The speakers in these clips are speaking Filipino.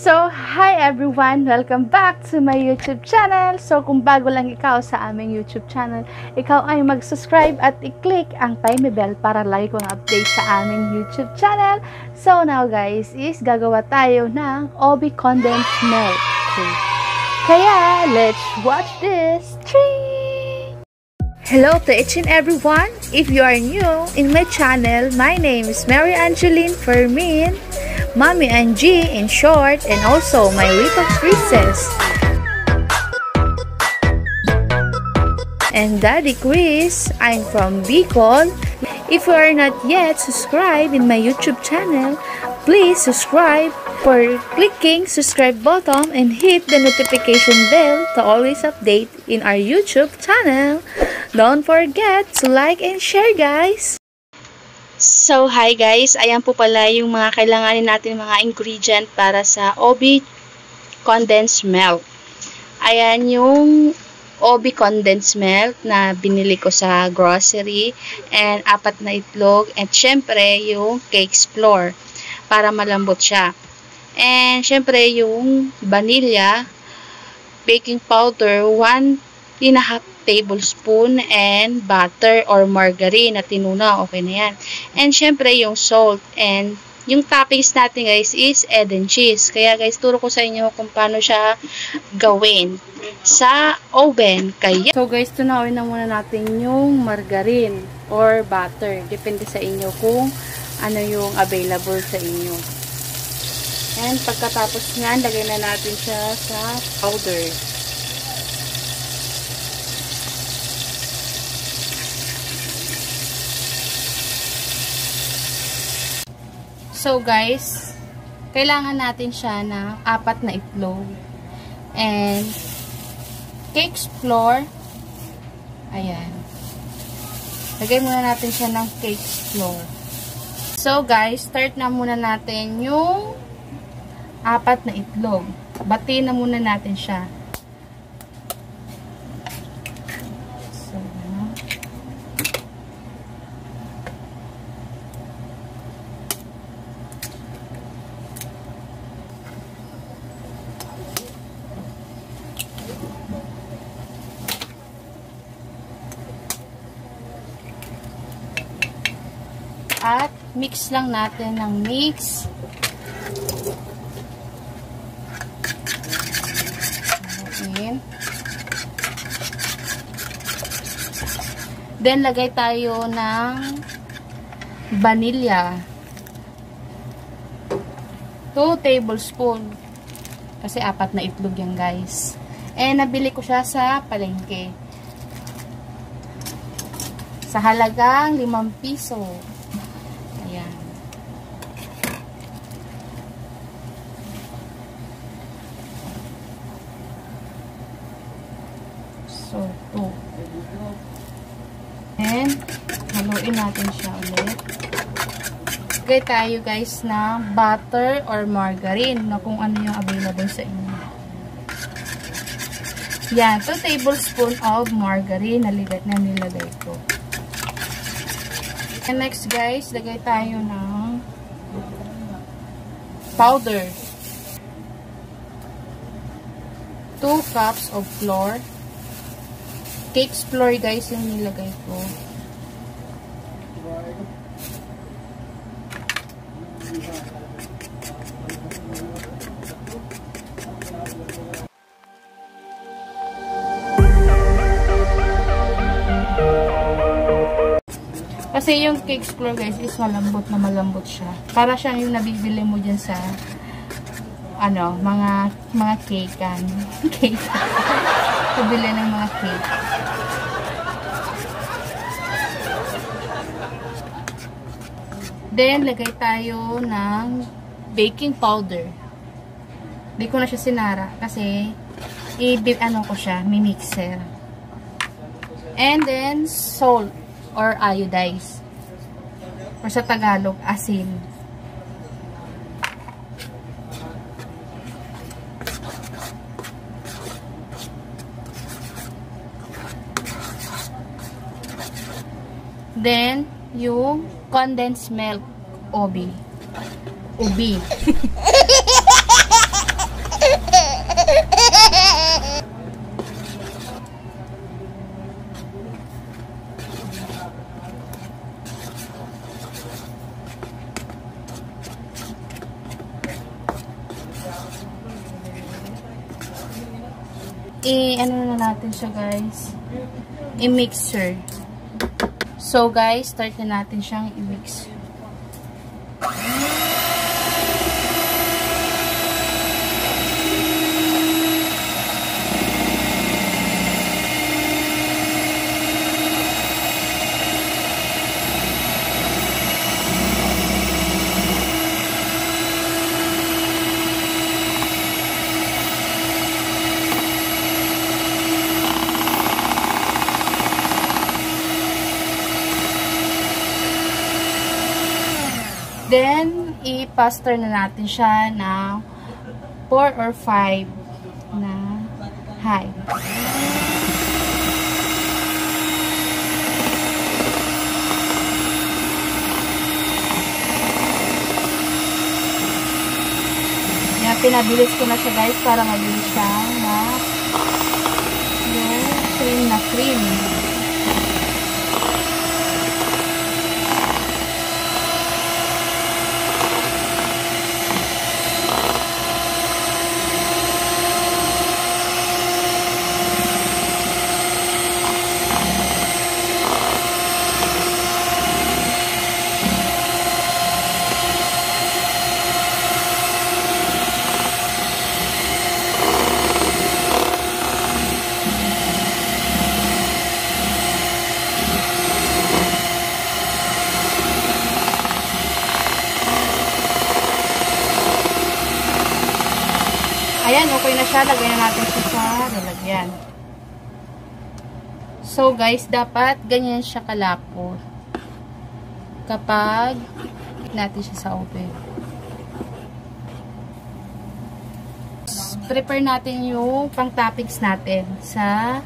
So, hi everyone! Welcome back to my YouTube channel. So, kung bago lang ikaw sa aming YouTube channel, ikaw ay mag-subscribe at i-click ang time bell para lagi kong update sa aming YouTube channel. So, now guys, is gagawa tayo ng OB condensed milk. Kaya, let's watch this! Hello to each and everyone! If you are new in my channel, my name is Mary Angeline Fermin, Mommy Angie in short, and also my little princess. And Daddy Chris, I'm from Bicol. If you are not yet subscribed in my YouTube channel, please subscribe for clicking subscribe button and hit the notification bell to always update in our YouTube channel. Don't forget to like and share, guys! So, hi guys! Ayan po pala yung mga kailanganin natin mga ingredient para sa OB condensed milk. Ayan yung OB condensed milk na binili ko sa grocery, and 4 na itlog, and syempre yung cake flour para malambot siya. And syempre yung vanilla, baking powder, 1.5 tablespoon, and butter or margarine na tinuna, okay na yan. And syempre yung salt, and yung toppings natin guys is egg and cheese. Kaya guys, turo ko sa inyo kung paano siya gawin sa oven. Kaya so guys, tunawin na muna natin yung margarine or butter. Depende sa inyo kung ano yung available sa inyo. And pagkatapos nga, lagay na natin siya sa powder. So guys, kailangan natin siya ng 4 na itlog and cake flour. Ayan. Lagay muna natin siya ng cake flour. So guys, start na muna natin yung 4 na itlog. Batiin na muna natin siya. At mix lang natin ng mix. Ayan. Then, lagay tayo ng vanilla. 2 tablespoon. Kasi 4 na itlog yan, guys. And, nabili ko siya sa palengke. Sa halagang 5 piso. Ayan. So, 2. And, haluin natin siya ulit. Lagay tayo guys na butter or margarine na kung ano yung available sa inyo. Yan, 2 tablespoon of margarine na nilagay ko. And next guys, lagay tayo ng powder. 2 cups of flour. Cake flour guys yung nilagay ko. Kasi yung cake flour guys is malambot na malambot siya. Para siyang yung nabibili mo dyan sa ano, mga cake-an. Cake. Nabili ng mga cake. Then, lagay tayo ng baking powder. Hindi ko na siya sinara kasi ano ko siya, may mixer. And then, salt or iodized. Or sa Tagalog, asin. Then, yung condensed milk, OB. Ubi. ano na natin siya, guys. I-mixer. So, guys, start na natin siyang i-mix. Then, i-pastor na natin siya ng 4 or 5 na high. Yan, pinabilis ko na siya, guys, para mabilis siya na yung cream na cream. Ayan, okay na siya. Lagyan na natin siya sa lalagyan. So, guys, dapat ganyan siya kalapot kapag natin siya sa oven. Prepare natin yung pang-toppings natin sa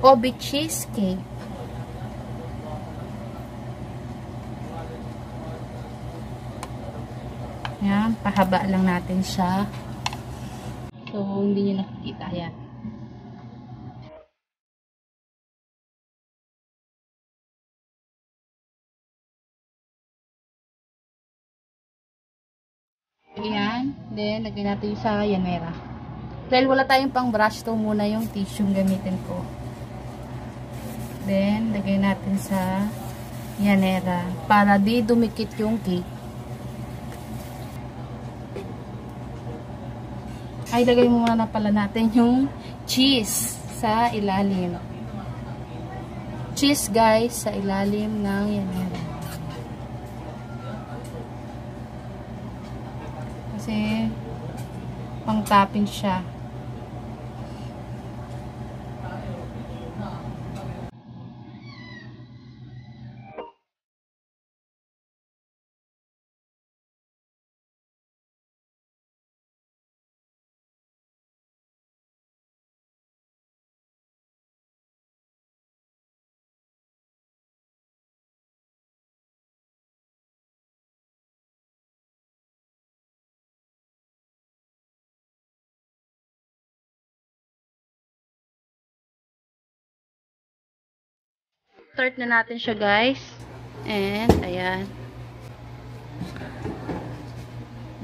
Obi cheesecake. Ayan, pahaba lang natin siya. So, hindi nyo nakikita. Ayan. Ayan. Then, lagyan natin sa yanera. Dahil wala tayong pang brush, to muna yung tissue gamitin ko. Then, lagyan natin sa yanera. Para di dumikit yung cake. Ay, lagay muna na pala natin yung cheese sa ilalim. Cheese, guys, sa ilalim ng yanera. Kasi, pang-topping siya. Start na natin siya, guys. And, ayan.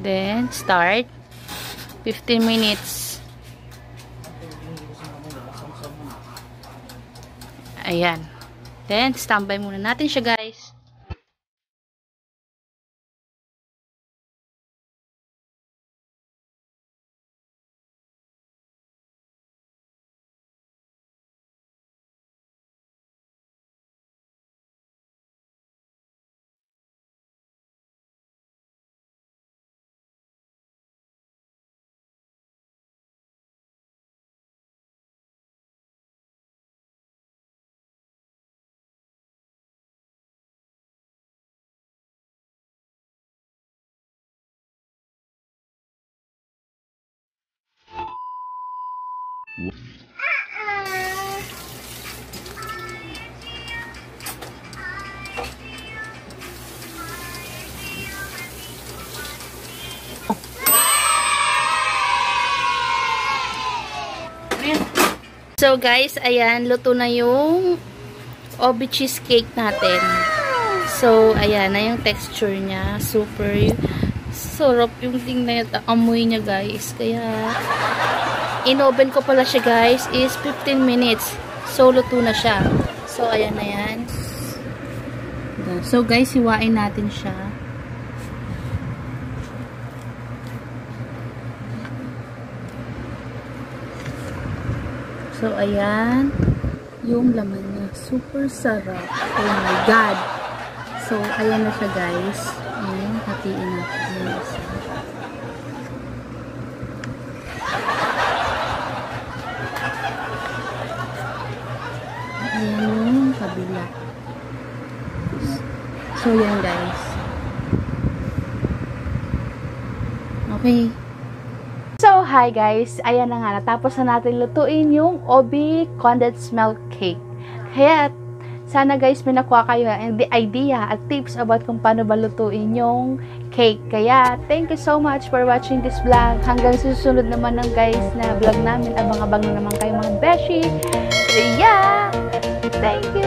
Then, start. 15 minutes. Ayan. Then, standby muna natin siya, guys. So guys, ayan, luto na yung Obi cheesecake natin. So, ayan na yung texture niya. Super sarap yung tingnan at amoy niya, guys. Kaya In-oven ko pala siya guys is 15 minutes. So, luto na siya. So, ayan na yan. So, guys, hiwain natin siya. So, ayan. Yung laman niya. Super sarap. Oh my God. So, ayan na siya guys. Ayan, hatiin natin yung isa. Ayan yung kabila. So, yan guys. Okay. So, hi guys. Ayan na nga. Natapos na natin lutuin yung Obi Condensed Milk Cake. Kaya, sana guys, may nakuha kayo ng idea at tips about kung paano ba lutuin yung cake. Kaya, thank you so much for watching this vlog. Hanggang susunod naman ng guys na vlog namin. Abang-abang na naman kayo mga beshi. Yeah! Thank you!